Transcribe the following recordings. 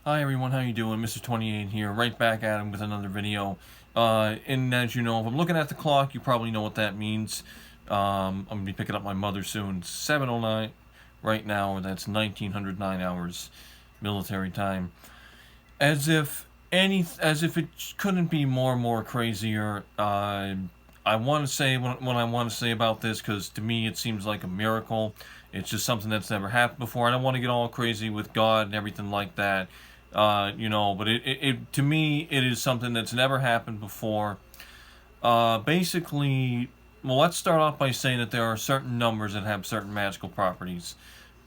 Hi everyone, how you doing? Mr. 28 here, right back at him with another video. And as you know, if I'm looking at the clock, you probably know what that means. I'm going to be picking up my mother soon. 7:09 right now, that's 1909 hours military time. As if it couldn't be more and more crazier. I want to say what I want to say about this, because to me it seems like a miracle. It's just something that's never happened before. I don't want to get all crazy with God and everything like that. But it to me it is something that's never happened before. Basically, well, let's start off by saying that there are certain numbers that have certain magical properties.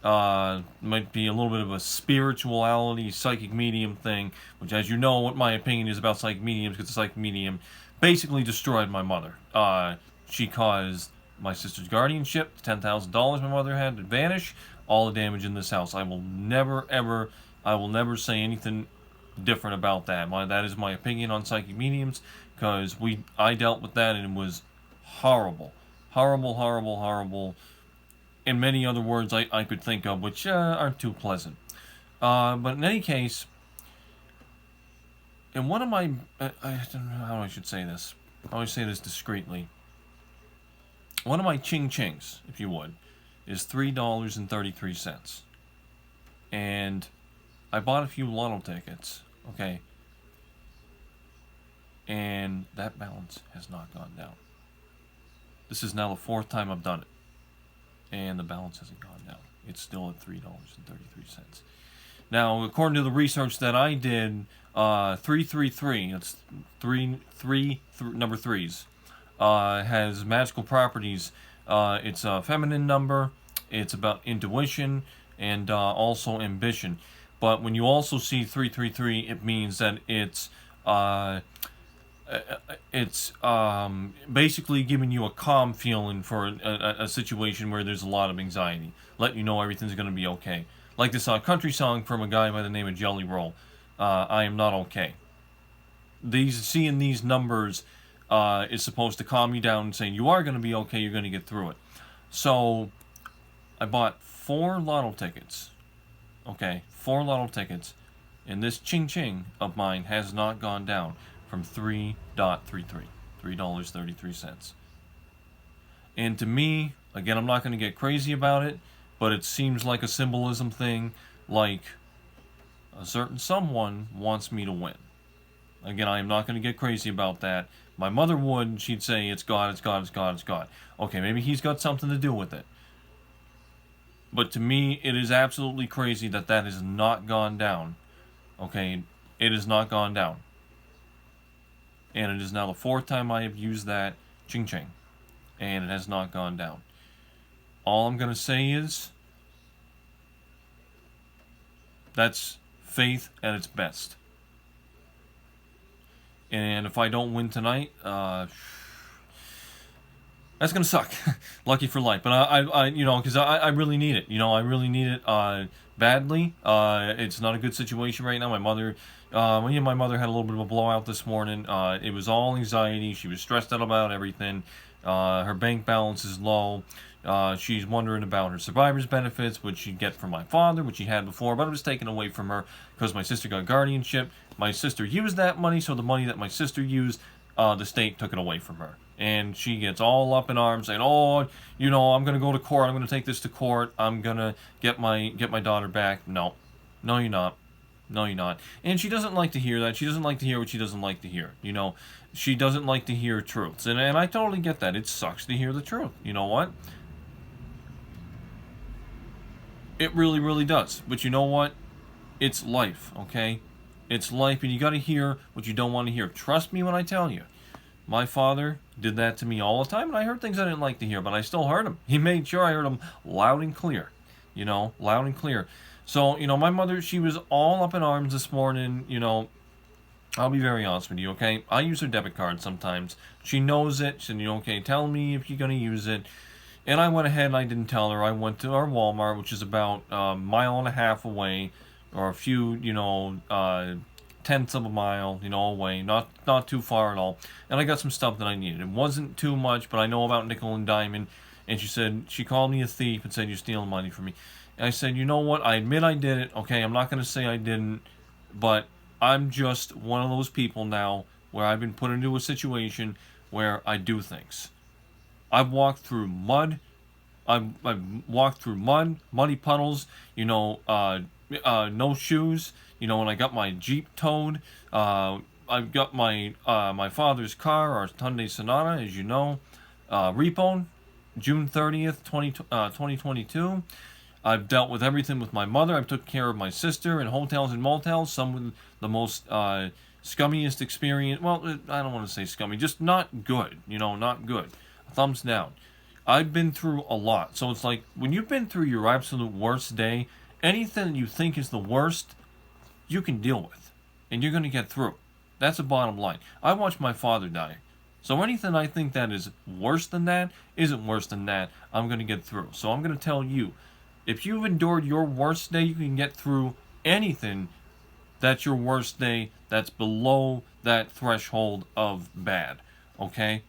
Might be a little bit of a spirituality, psychic medium thing, which, as you know, what my opinion is about psychic mediums, because the psychic medium basically destroyed my mother. She caused my sister's guardianship, the $10,000 my mother had to vanish, all the damage in this house. I will never say anything different about that. That is my opinion on psychic mediums, because I dealt with that and it was horrible, horrible, horrible, horrible. And many other words I could think of, which aren't too pleasant. But in any case, in one of my, I don't know how I should say this. I always say this discreetly. One of my ching-chings, if you would, is $3.33. And I bought a few lotto tickets, okay? And that balance has not gone down. This is now the fourth time I've done it. And the balance hasn't gone down. It's still at $3.33. Now, according to the research that I did, 333, it's number threes, has magical properties. It's a feminine number. It's about intuition and also ambition. But when you also see 333, it means that it's basically giving you a calm feeling for a situation where there's a lot of anxiety, letting you know everything's going to be okay. Like this country song from a guy by the name of Jelly Roll, I am not okay. Seeing these numbers is supposed to calm you down and saying you are going to be okay, you're going to get through it. So I bought 4 lotto tickets. Okay, 4 lotto tickets, and this ching-ching of mine has not gone down from $3.33. And to me, again, I'm not going to get crazy about it, but it seems like a symbolism thing, like a certain someone wants me to win. Again, I am not going to get crazy about that. My mother would, she'd say, it's God, it's God, it's God, it's God. Okay, maybe he's got something to do with it. But to me, it is absolutely crazy that has not gone down. Okay, it has not gone down. And it is now the 4th time I have used that ching-ching. And it has not gone down. All I'm going to say is, that's faith at its best. And if I don't win tonight, that's going to suck. Lucky for life. But I because I really need it. I really need it badly. It's not a good situation right now. My mother had a little bit of a blowout this morning. It was all anxiety. She was stressed out about everything. Her bank balance is low. She's wondering about her survivor's benefits, which she'd get from my father, which she had before, but it was taken away from her because my sister got guardianship. My sister used that money, so the money that my sister used, the state took it away from her. And she gets all up in arms saying, I'm going to go to court. I'm going to take this to court. I'm going to get my daughter back. No, you're not. No, you're not. And she doesn't like to hear that. She doesn't like to hear what she doesn't like to hear. She doesn't like to hear truths. And I totally get that. It sucks to hear the truth. You know what? It really, really does. But you know what? It's life, okay? It's life, and you got to hear what you don't want to hear. Trust me when I tell you. My father did that to me all the time, and I heard things I didn't like to hear, but I still heard him. He made sure I heard him loud and clear. Loud and clear. So, my mother, she was all up in arms this morning. I'll be very honest with you, okay? I use her debit card sometimes. She knows it. She said, okay, tell me if you're going to use it. And I went ahead and I didn't tell her. I went to our Walmart, which is about a mile and a half away, or a few, tenths of a mile, away, not too far at all. And I got some stuff that I needed. It wasn't too much, but I know about nickel and diamond. And she called me a thief and said, you're stealing money from me. And I said, you know what? I admit I did it. Okay, I'm not going to say I didn't. But I'm just one of those people now where I've been put into a situation where I do things. I've walked through mud. I've walked through mud, muddy puddles. No shoes. When I got my Jeep towed. I've got my father's car, our Hyundai Sonata, as you know, repoed, June 30th, 2022. I've dealt with everything with my mother. I've took care of my sister in hotels and motels. Some with the most scummiest experience. Well, I don't want to say scummy, just not good. Not good. Thumbs down. I've been through a lot. So it's like when you've been through your absolute worst day, anything you think is the worst, you can deal with. And you're going to get through. That's the bottom line. I watched my father die. So anything I think that is worse than that, isn't worse than that, I'm going to get through. So I'm going to tell you, if you've endured your worst day, you can get through anything that's your worst day that's below that threshold of bad. Okay?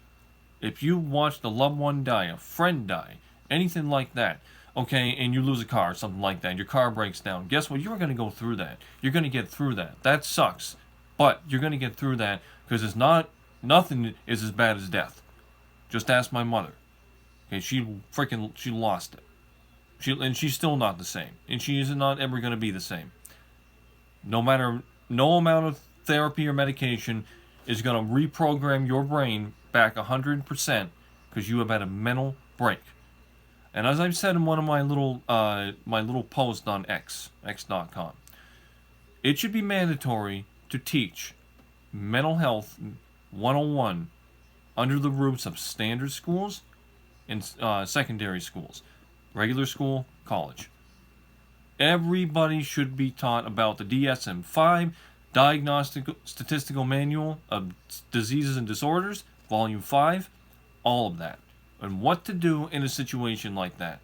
If you watched a loved one die, a friend die, anything like that, okay, and you lose a car or something like that, and your car breaks down, guess what? You're going to go through that. You're going to get through that. That sucks. But you're going to get through that because nothing is as bad as death. Just ask my mother. Okay, she lost it. And she's still not the same. And she is not ever going to be the same. No amount of therapy or medication is going to reprogram your brain back 100% because you have had a mental break. And as I've said in one of my little posts on x.com, it should be mandatory to teach mental health 101 under the roofs of standard schools and secondary schools, regular school, college. Everybody should be taught about the DSM-5, Diagnostic Statistical Manual of Diseases and Disorders, Volume 5, all of that. And what to do in a situation like that.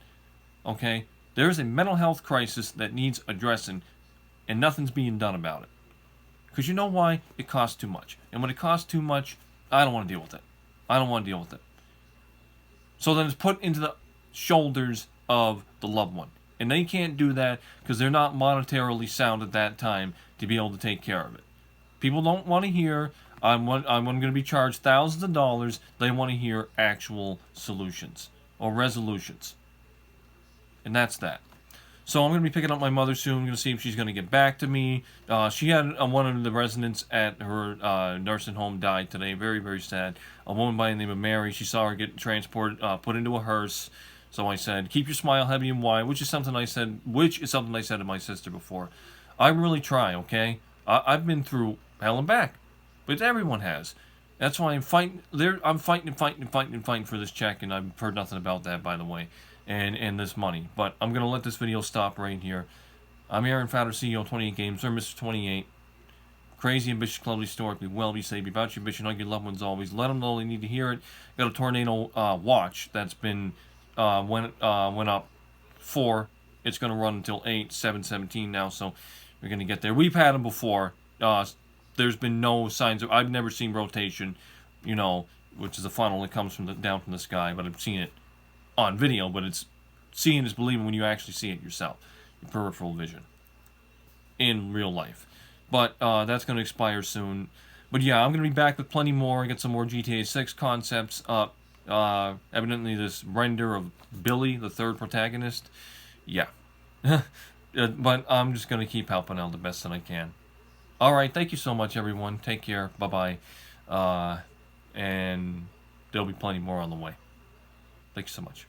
Okay? There's a mental health crisis that needs addressing, and nothing's being done about it. Because you know why? It costs too much. And when it costs too much, I don't want to deal with it. I don't want to deal with it. So then it's put into the shoulders of the loved one. And they can't do that because they're not monetarily sound at that time to be able to take care of it. People don't want to hear, I'm going to be charged thousands of dollars. They want to hear actual solutions or resolutions. And that's that. So I'm going to be picking up my mother soon. I'm going to see if she's going to get back to me. She had one of the residents at her nursing home died today. Very, very sad. A woman by the name of Mary. She saw her get transported, put into a hearse. So I said, keep your smile heavy and wide, which is something I said to my sister before. I really try, okay? I've been through hell and back. But everyone has. That's why I'm fighting. I'm fighting for this check, and I've heard nothing about that, by the way, and this money. But I'm going to let this video stop right here. I'm Aaron Fowler, CEO 28 Games, or Mr. 28. Crazy, ambitious, cleverly stored. Be well, be safe. Be about your ambition. Hug your loved ones always. Let them know they need to hear it. Got a tornado watch that's been went up 4. It's going to run until 8, 7/17 now, so we're going to get there. We've had them before. There's been no signs of. I've never seen rotation, which is a funnel that comes down from the sky, but I've seen it on video. But it's seeing is believing when you actually see it yourself, your peripheral vision in real life. But that's going to expire soon. But yeah, I'm going to be back with plenty more. I got some more GTA 6 concepts up. Evidently this render of Billy, the third protagonist. Yeah. But I'm just going to keep helping out the best that I can. Alright, thank you so much, everyone. Take care. Bye-bye. And there'll be plenty more on the way. Thank you so much.